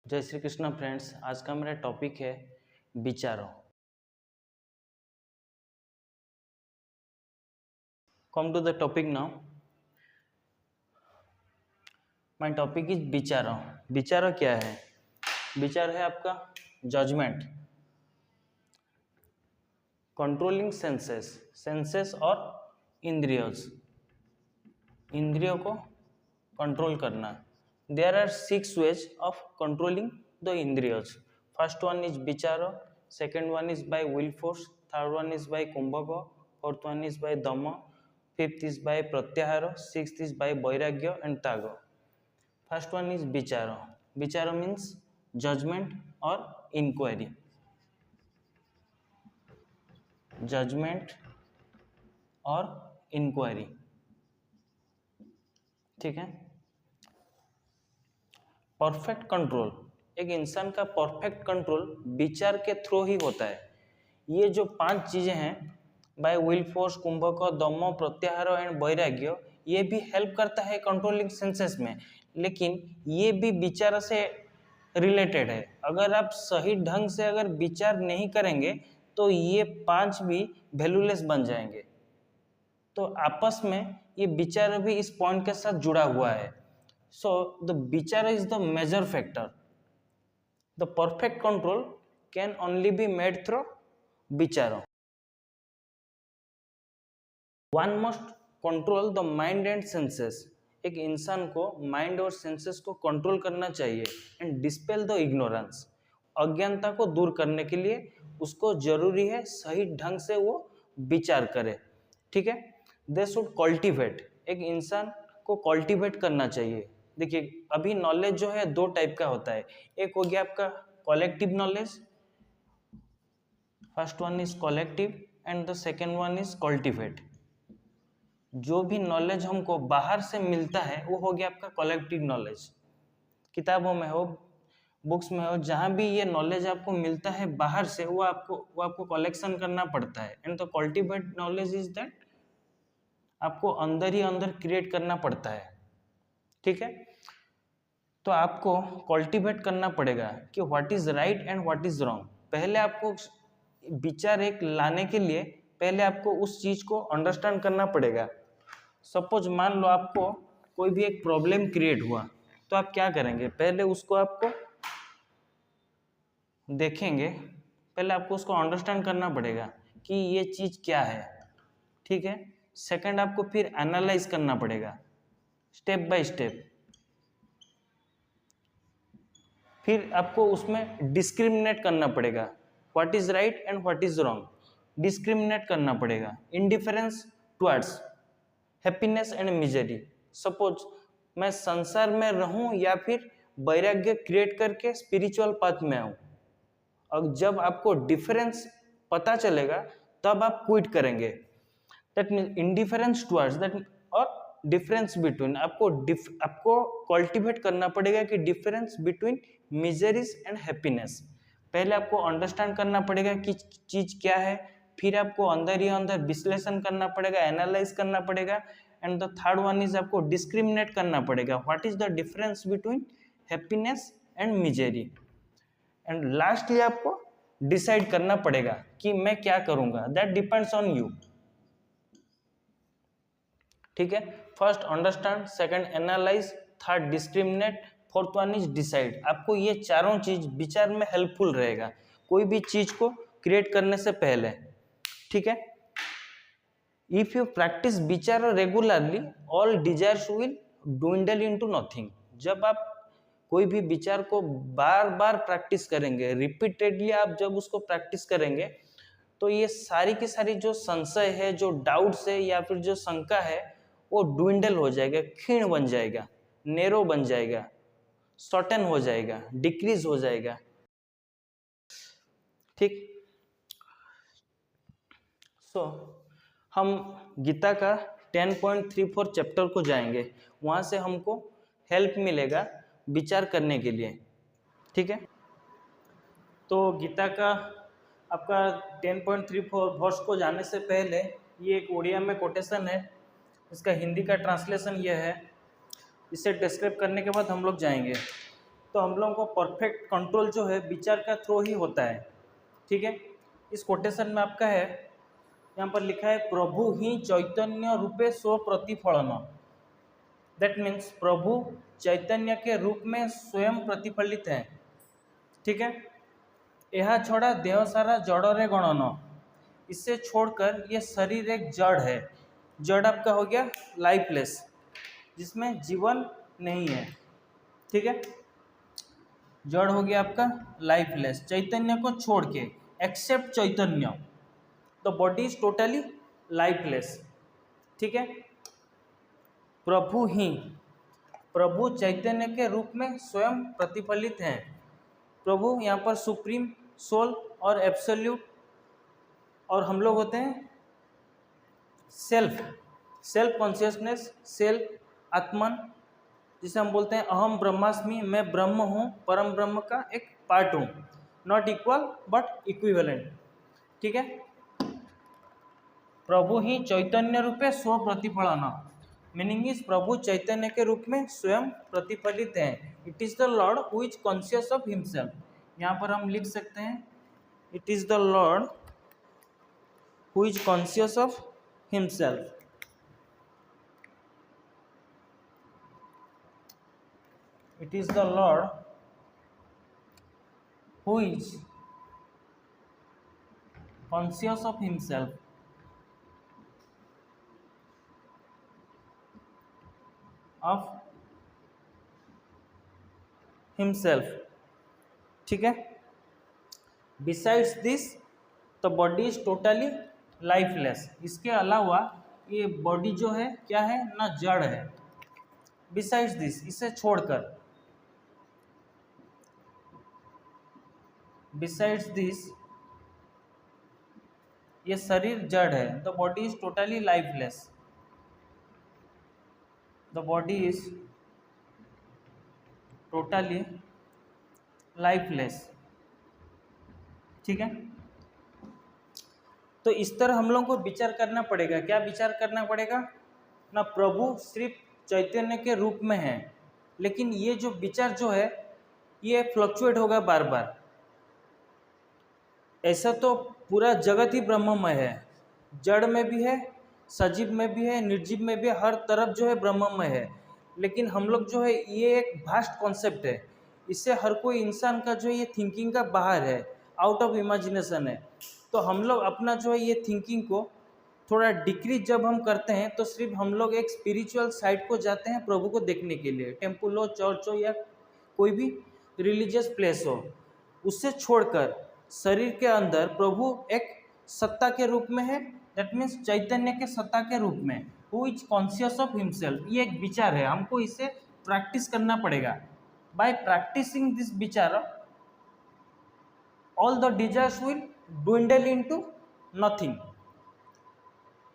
जय श्री कृष्ण फ्रेंड्स। आज का मेरा टॉपिक है विचारों। Come to the topic now. My topic is विचारों। विचारों क्या है? विचार है आपका जजमेंट, कंट्रोलिंग सेंसेस और इंद्रियों को कंट्रोल करना। There are 6 ways of controlling the इंद्रियों। फर्स्ट वन इज विचारो, second one is by will force, third one is by कुंभक, फोर्थ वन इज बाय दम, फिफ्थ इज बाय प्रत्याहार, सिक्स्थ इज बाय वैराग्य एंड त्याग। First one is विचारो। विचारो means judgment और इंक्वायरी। जजमेंट और इंक्वायरी, ठीक है। परफेक्ट कंट्रोल, एक इंसान का परफेक्ट कंट्रोल विचार के थ्रू ही होता है। ये जो 5 चीजें हैं, बाय विल फोर्स, कुंभक, दम, प्रत्याहार एंड वैराग्य, ये भी हेल्प करता है कंट्रोलिंग सेंसेस में, लेकिन ये भी विचार से रिलेटेड है। अगर आप सही ढंग से अगर विचार नहीं करेंगे तो ये 5 भी वैल्यूलेस बन जाएंगे। तो आपस में ये विचार भी इस पॉइंट के साथ जुड़ा हुआ है। So the vichara is the major factor. The perfect control can only be made through vichara. One must control the mind and senses. एक इंसान को माइंड और सेंसेस को कंट्रोल करना चाहिए एंड डिस्पेल द इग्नोरेंस। अज्ञानता को दूर करने के लिए उसको जरूरी है सही ढंग से वो विचार करे, ठीक है। दे शुड कल्टीवेट, एक इंसान को कल्टीवेट करना चाहिए। देखिए, अभी नॉलेज जो है 2 टाइप का होता है। एक हो गया आपका collective knowledge, first one is collective and the second one is cultivate. जो भी नॉलेज हमको बाहर से मिलता है वो हो गया आपका कलेक्टिव नॉलेज। किताबों में हो, बुक्स में हो, जहाँ भी ये नॉलेज आपको मिलता है बाहर से, वो आपको कलेक्शन करना पड़ता है। And the cultivate knowledge is that आपको अंदर ही अंदर क्रिएट करना पड़ता है, ठीक है। तो आपको कल्टीवेट करना पड़ेगा कि what is right and what is wrong. पहले आपको विचार एक लाने के लिए पहले आपको उस चीज को अंडरस्टैंड करना पड़ेगा। सपोज मान लो आपको कोई भी एक प्रॉब्लम क्रिएट हुआ, तो आप क्या करेंगे? पहले उसको आपको देखेंगे, पहले आपको उसको अंडरस्टैंड करना पड़ेगा कि ये चीज क्या है, ठीक है। सेकंड, आपको फिर एनालाइज करना पड़ेगा स्टेप बाय स्टेप। फिर आपको उसमें डिस्क्रिमिनेट करना पड़ेगा, what is right and what is wrong. Discriminate करना पड़ेगा। Indifference towards happiness and misery. Suppose मैं संसार में रहूं या फिर वैराग्य क्रिएट करके स्पिरिचुअल पाथ में आऊं। अब जब आपको डिफरेंस पता चलेगा तब आप क्विट करेंगे। That mean indifference towards that और डिफरेंस बिटवीन, आपको कल्टीवेट करना पड़ेगा कि difference between miseries and happiness. पहले आपको अंडरस्टैंड करना पड़ेगा कि चीज क्या है, फिर आपको अंदर ही अंदर विश्लेषण करना पड़ेगा, एनालाइज करना पड़ेगा। And the third one is आपको डिस्क्रिमिनेट करना पड़ेगा, what is the difference between happiness and misery. And lastly आपको डिसाइड करना पड़ेगा कि मैं क्या करूंगा। दैट डिपेंड्स ऑन यू, ठीक है। First understand, second analyse, third discriminate, fourth one is decide. आपको ये चारों चीज विचार में हेल्पफुल रहेगा कोई भी चीज को क्रिएट करने से पहले, ठीक है। इफ यू प्रैक्टिस विचार regularly, all desires will dwindle into nothing. जब आप कोई भी विचार को बार बार प्रैक्टिस करेंगे, रिपीटेडली आप जब उसको प्रैक्टिस करेंगे, तो ये सारी की सारी जो संशय है, जो डाउट्स है या फिर जो शंका है, वो ड्विंडल हो जाएगा, क्षीण बन जाएगा, नेरो बन जाएगा, शॉर्टन हो जाएगा, डिक्रीज हो जाएगा, ठीक। सो हम गीता का 10.34 चैप्टर को जाएंगे, वहां से हमको हेल्प मिलेगा विचार करने के लिए, ठीक है। तो गीता का आपका 10.34 वर्ष को जाने से पहले ये एक ओडिया में कोटेशन है, इसका हिंदी का ट्रांसलेशन ये है। इसे डिस्क्राइब करने के बाद हम लोग जाएंगे। तो हम लोगों को परफेक्ट कंट्रोल जो है विचार का थ्रू ही होता है। ठीक है, इस कोटेशन में आपका है, यहाँ पर लिखा है प्रभु ही चैतन्य रूपे स्व प्रतिफलन। दैट मीन्स प्रभु चैतन्य के रूप में स्वयं प्रतिफलित है। ठीक है, यह छोड़ा देह सारा जड़रे गणन, इससे छोड़कर ये शरीर एक जड़ है। जड़ आपका हो गया लाइफलेस, जिसमें जीवन नहीं है। ठीक है, जड़ हो गया आपका लाइफलेस, चैतन्य को छोड़ के, except Chaitanya, the body is totally lifeless. ठीक है, प्रभु ही, प्रभु चैतन्य के रूप में स्वयं प्रतिफलित हैं। प्रभु यहाँ पर सुप्रीम सोल और एब्सोल्यूट, और हम लोग होते हैं सेल्फ, सेल्फ कॉन्शियसनेस, सेल्फ आत्मन, जिसे हम बोलते हैं अहम ब्रह्मास्मि, मैं ब्रह्म हूँ, परम ब्रह्म का एक पार्ट हूँ, नॉट इक्वल बट इक्विवेलेंट। ठीक है, प्रभु ही चैतन्य रूपे स्व प्रतिफलन, मीनिंग इज प्रभु चैतन्य के रूप में स्वयं प्रतिफलित हैं। It is the Lord who is conscious of himself. यहाँ पर हम लिख सकते हैं it is the Lord who is conscious of himself. It is the Lord who is conscious of himself, of himself। ठीक है, besides this the body is totally lifeless। इसके अलावा ये बॉडी जो है क्या है ना, जड़ है। besides this, इसे छोड़कर, besides this ये शरीर जड़ है। The body is totally lifeless, the body is totally lifeless. ठीक है, तो इस तरह हम लोगों को विचार करना पड़ेगा। क्या विचार करना पड़ेगा ना, प्रभु सिर्फ चैतन्य के रूप में है, लेकिन ये जो विचार जो है ये फ्लक्चुएट होगा बार बार। ऐसा तो पूरा जगत ही ब्रह्ममय है, जड़ में भी है, सजीव में भी है, निर्जीव में भी है, हर तरफ जो है ब्रह्ममय है। लेकिन हम लोग जो है ये एक वास्ट कॉन्सेप्ट है, इससे हर कोई इंसान का जो है ये थिंकिंग का बाहर है, आउट ऑफ इमेजिनेशन है। तो हम लोग अपना जो है ये थिंकिंग को थोड़ा डिक्रीज जब हम करते हैं तो सिर्फ हम लोग एक स्पिरिचुअल साइड को जाते हैं प्रभु को देखने के लिए, टेम्पल हो, चर्च हो, या कोई भी रिलीजियस प्लेस हो। उससे छोड़कर शरीर के अंदर प्रभु एक सत्ता के रूप में है, दैट मीन्स चैतन्य के सत्ता के रूप में, who is conscious of himself. ये एक विचार है, हमको इसे प्रैक्टिस करना पड़ेगा। बाय प्रैक्टिसिंग दिस विचार all the desires will dwindle into nothing।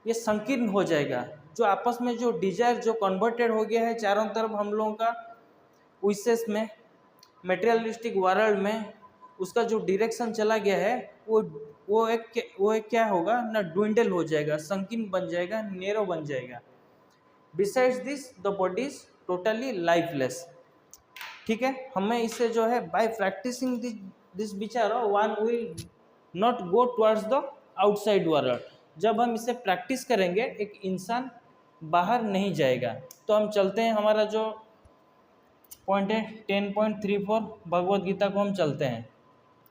ये संकीर्ण हो जाएगा। जो आपस में जो डिजायर जो कन्वर्टेड हो गया है चारों तरफ हम लोगों का विशेष में मटेरियलिस्टिक वर्ल्ड में, उसका जो डायरेक्शन चला गया है वो एक क्या होगा ना, ड्विंडल हो जाएगा, संकीर्ण बन जाएगा, नेरो बन जाएगा। Besides this the body is totally lifeless. ठीक है, हमें इसे जो है बाय प्रैक्टिसिंग दिस विचार one will not go towards the outside world. जब हम इसे प्रैक्टिस करेंगे एक इंसान बाहर नहीं जाएगा। तो हम चलते हैं, हमारा जो पॉइंट है 10.34 भगवत गीता को हम चलते हैं।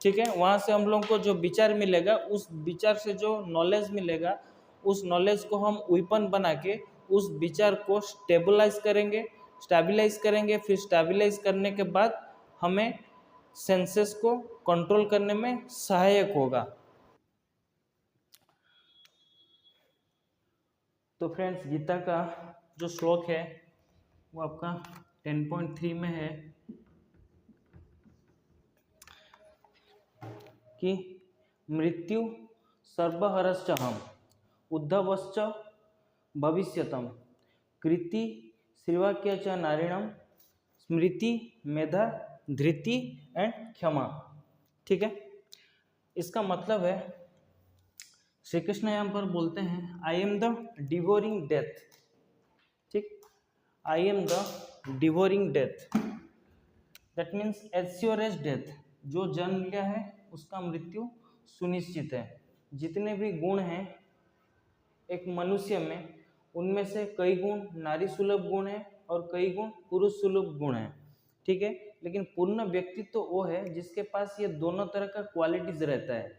ठीक है, वहाँ से हम लोगों को जो विचार मिलेगा, उस विचार से जो नॉलेज मिलेगा, उस नॉलेज को हम वेपन बना के उस विचार को स्टेबलाइज करेंगे। फिर स्टेबलाइज करने के बाद हमें सेंसेस को कंट्रोल करने में सहायक होगा। तो फ्रेंड्स, गीता का जो श्लोक है वो आपका 10.3 में है कि मृत्यु सर्वहरश्चहम् उद्धवश्च भविष्यतम् कृति श्रीवाक्य च नारिणम स्मृति मेधा धृति एंड क्षमा। ठीक है, इसका मतलब है श्री कृष्ण यहाँ पर बोलते हैं I am the devouring death. ठीक, I am the devouring death. That means age age death, जो जन्म लिया है उसका मृत्यु सुनिश्चित है। जितने भी गुण हैं एक मनुष्य में, उनमें से कई गुण नारी सुलभ गुण है और कई गुण पुरुष सुलभ गुण है, ठीक है। लेकिन पूर्ण व्यक्तित्व तो वो है जिसके पास ये दोनों तरह का क्वालिटीज रहता है,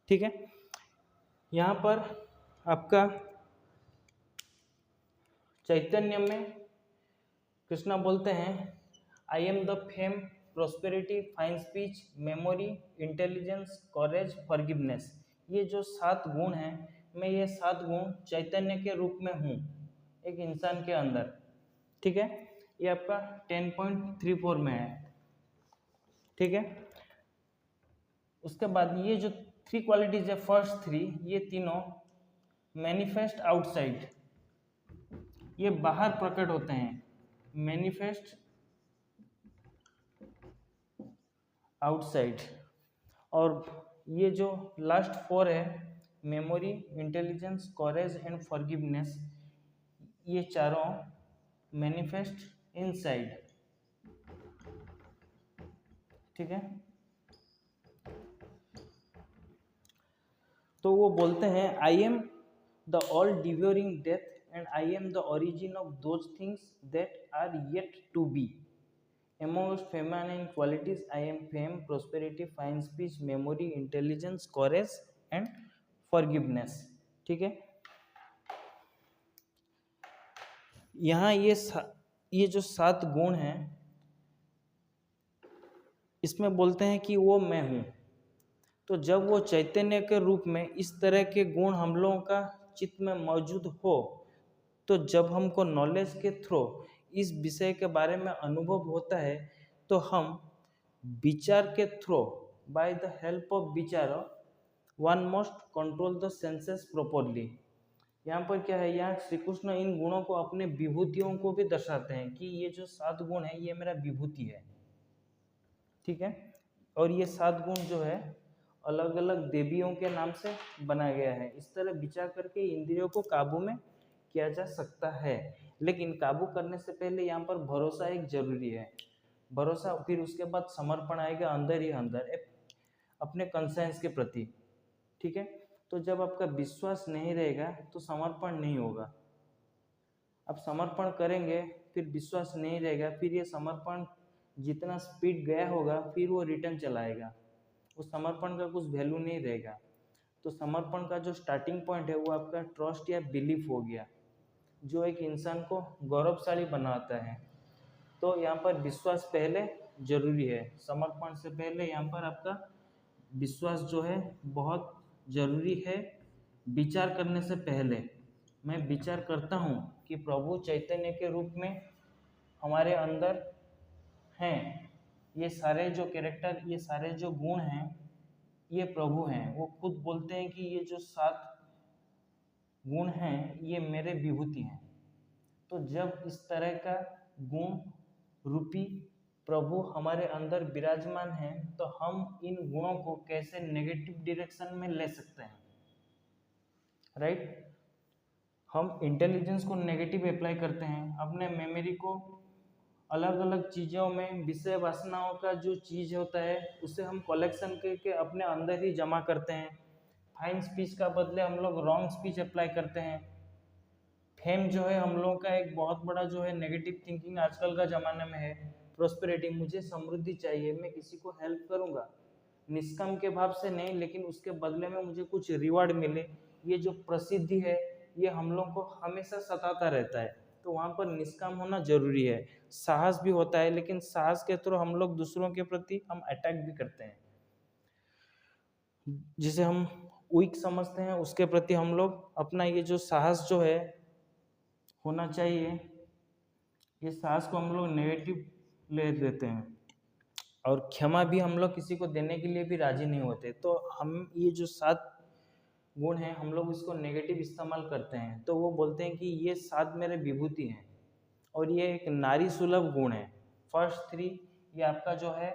ठीक है। यहाँ पर आपका चैतन्य में कृष्णा बोलते हैं I am the fame, prosperity, fine speech, memory, intelligence, courage, forgiveness. ये जो 7 गुण हैं, मैं ये 7 गुण चैतन्य के रूप में हूँ एक इंसान के अंदर, ठीक है। ये आपका 10.34 में है, ठीक है। उसके बाद ये जो 3 क्वालिटीज है, फर्स्ट 3, ये तीनों मैनिफेस्ट आउटसाइड, ये बाहर प्रकट होते हैं। मैनिफेस्ट आउटसाइड, और ये जो लास्ट 4 है, मेमोरी, इंटेलिजेंस, कॉरेज एंड फॉरगिवनेस, ये चारों मैनिफेस्ट इनसाइड, ठीक है। तो वो बोलते हैं I am the all devouring death and I am the origin of those things that are yet to be. Amongst feminine qualities, I am fame, prosperity, fine speech, memory, intelligence, courage and forgiveness, ठीक है। यहाँ ये जो 7 गुण हैं, इसमें बोलते हैं कि वो मैं हूँ। तो जब वो चैतन्य के रूप में इस तरह के गुण हम लोगों का चित्त में मौजूद हो, तो जब हमको नॉलेज के थ्रू इस विषय के बारे में अनुभव होता है, तो हम विचार के through by the help of विचार one must control the senses properly. यहाँ पर क्या है, यहाँ श्री कृष्ण इन गुणों को अपने विभूतियों को भी दर्शाते हैं कि ये जो 7 गुण है ये मेरा विभूति है, ठीक है। और ये 7 गुण जो है अलग अलग देवियों के नाम से बनाया गया है। इस तरह विचार करके इंद्रियों को काबू में किया जा सकता है, लेकिन काबू करने से पहले यहाँ पर भरोसा एक जरूरी है। भरोसा, फिर उसके बाद समर्पण आएगा अंदर ही अंदर अपने कंसाइंस के प्रति, ठीक है। तो जब आपका विश्वास नहीं रहेगा तो समर्पण नहीं होगा। आप समर्पण करेंगे फिर विश्वास नहीं रहेगा, फिर ये समर्पण जितना स्पीड गया होगा फिर वो रिटर्न चलाएगा, उस समर्पण का कुछ वैल्यू नहीं रहेगा। तो समर्पण का जो स्टार्टिंग पॉइंट है वो आपका ट्रस्ट या बिलीफ हो गया, जो एक इंसान को गौरवशाली बनाता है। तो यहाँ पर विश्वास पहले जरूरी है, समर्पण से पहले यहाँ पर आपका विश्वास जो है बहुत जरूरी है। विचार करने से पहले मैं विचार करता हूँ कि प्रभु चैतन्य के रूप में हमारे अंदर हैं, ये सारे जो कैरेक्टर, ये सारे जो गुण हैं ये प्रभु हैं। वो खुद बोलते हैं कि ये जो 7 गुण हैं ये मेरे विभूति हैं। तो जब इस तरह का गुण रूपी प्रभु हमारे अंदर विराजमान हैं, तो हम इन गुणों को कैसे नेगेटिव डायरेक्शन में ले सकते हैं, राइट। हम इंटेलिजेंस को नेगेटिव अप्लाई करते हैं, अपने मेमोरी को अलग अलग चीज़ों में, विषय वासनाओं का जो चीज़ होता है उसे हम कलेक्शन करके अपने अंदर ही जमा करते हैं। फाइन स्पीच का बदले हम लोग रॉन्ग स्पीच अप्लाई करते हैं। फेम जो है हम लोगों का एक बहुत बड़ा जो है नेगेटिव थिंकिंग आजकल का ज़माने में है। प्रोस्पेरिटी, मुझे समृद्धि चाहिए, मैं किसी को हेल्प करूँगा निष्काम के भाव से नहीं, लेकिन उसके बदले में मुझे कुछ रिवॉर्ड मिले। ये जो प्रसिद्धि है ये हम लोग को हमेशा सताता रहता है, तो वहाँ पर निष्काम होना जरूरी है। साहस भी होता है, लेकिन साहस के थ्रू हम लोग दूसरों के प्रति हम अटैक भी करते हैं, जिसे हम वीक समझते हैं उसके प्रति हम लोग अपना ये जो साहस जो है होना चाहिए, ये साहस को हम लोग नेगेटिव ले लेते हैं। और क्षमा भी हम लोग किसी को देने के लिए भी राजी नहीं होते। तो हम ये जो 7 गुण हैं हम लोग इसको नेगेटिव इस्तेमाल करते हैं। तो वो बोलते हैं कि ये 7 मेरे विभूति हैं और ये एक नारी सुलभ गुण है। फर्स्ट 3 ये आपका जो है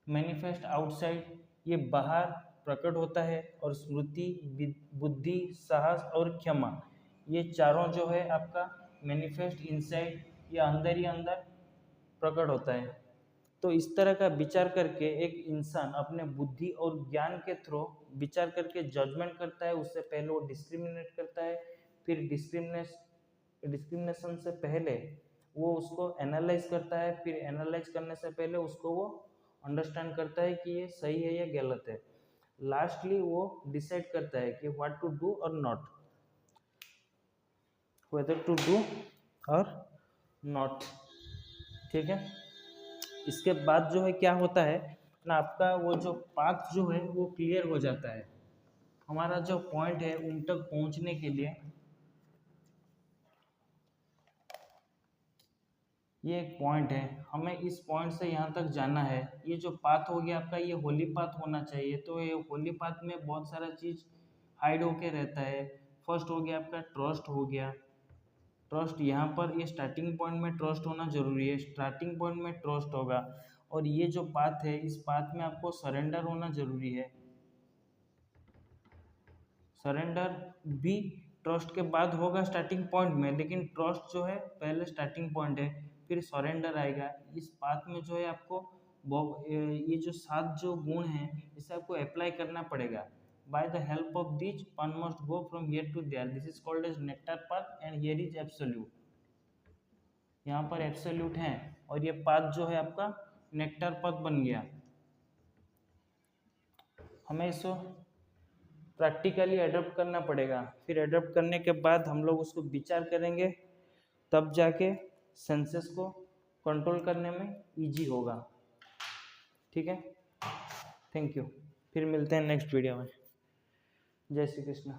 मैनिफेस्ट आउटसाइड, ये बाहर प्रकट होता है, और स्मृति, बुद्धि, साहस और क्षमा, ये चारों जो है आपका मैनिफेस्ट इनसाइड, ये अंदर ही अंदर प्रकट होता है। तो इस तरह का विचार करके एक इंसान अपने बुद्धि और ज्ञान के थ्रू विचार करके जजमेंट करता है। उससे पहले वो डिस्क्रिमिनेट करता है, फिर डिस्क्रिमिनेशन से पहले वो उसको एनालाइज करता है, फिर एनालाइज करने से पहले उसको वो अंडरस्टैंड करता है कि ये सही है या गलत है। लास्टली वो डिसाइड करता है कि व्हाट टू डू और नॉट, वेदर टू डू और नॉट। ठीक है, इसके बाद जो है क्या होता है ना, आपका वो जो पाथ जो है वो क्लियर हो जाता है। हमारा जो पॉइंट है उन तक पहुंचने के लिए ये एक पॉइंट है, हमें इस पॉइंट से यहाँ तक जाना है। ये जो पाथ हो गया आपका, ये होली पाथ होना चाहिए। तो ये होली पाथ में बहुत सारा चीज हाइड होके रहता है। फर्स्ट हो गया आपका ट्रस्ट हो गया। ट्रस्ट यहाँ पर ये स्टार्टिंग पॉइंट में ट्रस्ट होना जरूरी है, स्टार्टिंग पॉइंट में ट्रस्ट होगा। और ये जो पाथ है, इस पाथ में आपको सरेंडर होना जरूरी है। सरेंडर भी ट्रस्ट के बाद होगा स्टार्टिंग पॉइंट में, लेकिन ट्रस्ट जो है पहले स्टार्टिंग पॉइंट है, फिर सरेंडर आएगा। इस पाथ में जो है आपको ये जो 7 जो गुण हैं इसे आपको अप्लाई करना पड़ेगा। By the help of this one must go from here to there, this is called as nectar path and here is absolute. यहाँ पर एब्सोल्यूट है और ये पाथ जो है आपका नेक्टर पाथ बन गया। हमें इसको प्रैक्टिकली अडॉप्ट करना पड़ेगा, फिर अडॉप्ट करने के बाद हम लोग उसको विचार करेंगे, तब जाके सेंसेस को कंट्रोल करने में इजी होगा। ठीक है, थैंक यू, फिर मिलते हैं नेक्स्ट वीडियो में। जय श्री कृष्ण।